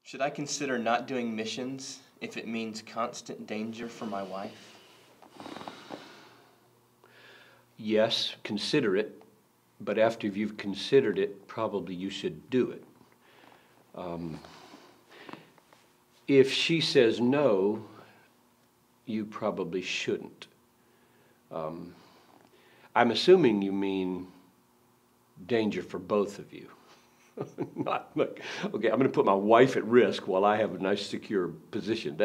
Should I consider not doing missions if it means constant danger for my wife? Yes, consider it, but after you've considered it, probably you should do it. If she says no, you probably shouldn't. I'm assuming you mean danger for both of you. Not like, okay, I'm going to put my wife at risk while I have a nice secure position.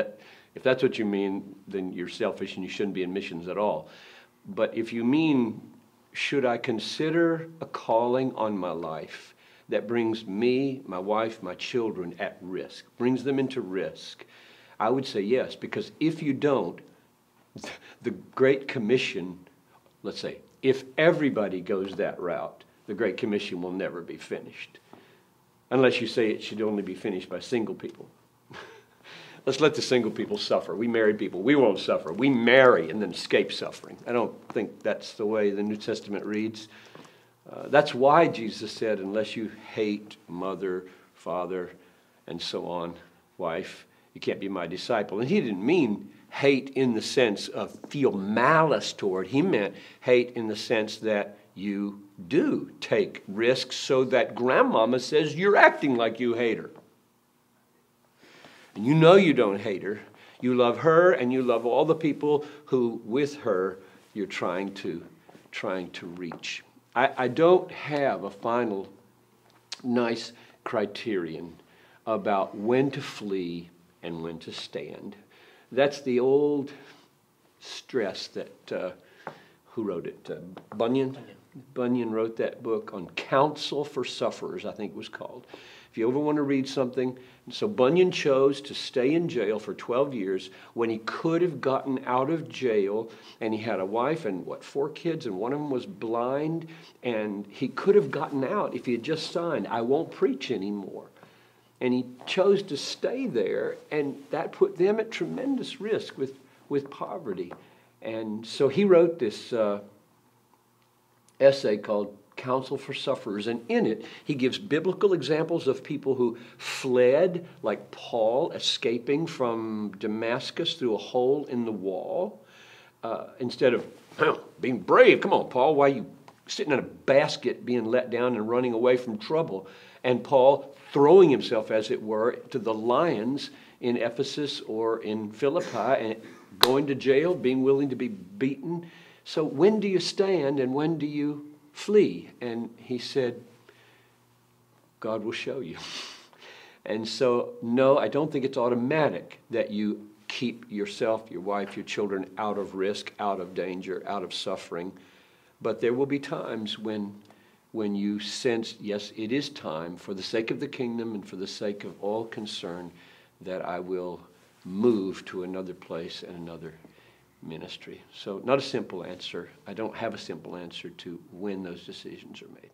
If that's what you mean, then you're selfish and you shouldn't be in missions at all. But if you mean, should I consider a calling on my life that brings me, my wife, my children at risk, brings them into risk, I would say yes, because if you don't, the Great Commission, let's say, if everybody goes that route, the Great Commission will never be finished. Unless you say it should only be finished by single people. Let's let the single people suffer. We married people, we won't suffer. We marry and then escape suffering. I don't think that's the way the New Testament reads. That's why Jesus said, unless you hate mother, father, and so on, wife, you can't be my disciple. And he didn't mean hate in the sense of feel malice toward. He meant hate in the sense that you do take risks so that grandmama says you're acting like you hate her. And you know you don't hate her. You love her and you love all the people who with her you're trying to reach. I don't have a final nice criterion about when to flee and when to stand. That's the old stress that, who wrote it? Bunyan? Bunyan wrote that book on Counsel for Sufferers, I think it was called. If you ever want to read something. So Bunyan chose to stay in jail for 12 years when he could have gotten out of jail, and he had a wife and 4 kids, and one of them was blind, and he could have gotten out if he had just signed, I won't preach anymore. And he chose to stay there, and that put them at tremendous risk with poverty. And so he wrote this essay called Counsel for Sufferers, and in it he gives biblical examples of people who fled, like Paul escaping from Damascus through a hole in the wall, instead of being brave. Come on, Paul, why are you sitting in a basket being let down and running away from trouble? And Paul throwing himself, as it were, to the lions in Ephesus or in Philippi, and going to jail, being willing to be beaten. So when do you stand and when do you flee? And he said, God will show you. And so, no, I don't think it's automatic that you keep yourself, your wife, your children out of risk, out of danger, out of suffering. But there will be times when you sense, yes, it is time, for the sake of the kingdom and for the sake of all concerned, that I will move to another place and another ministry. So not a simple answer. I don't have a simple answer to when those decisions are made.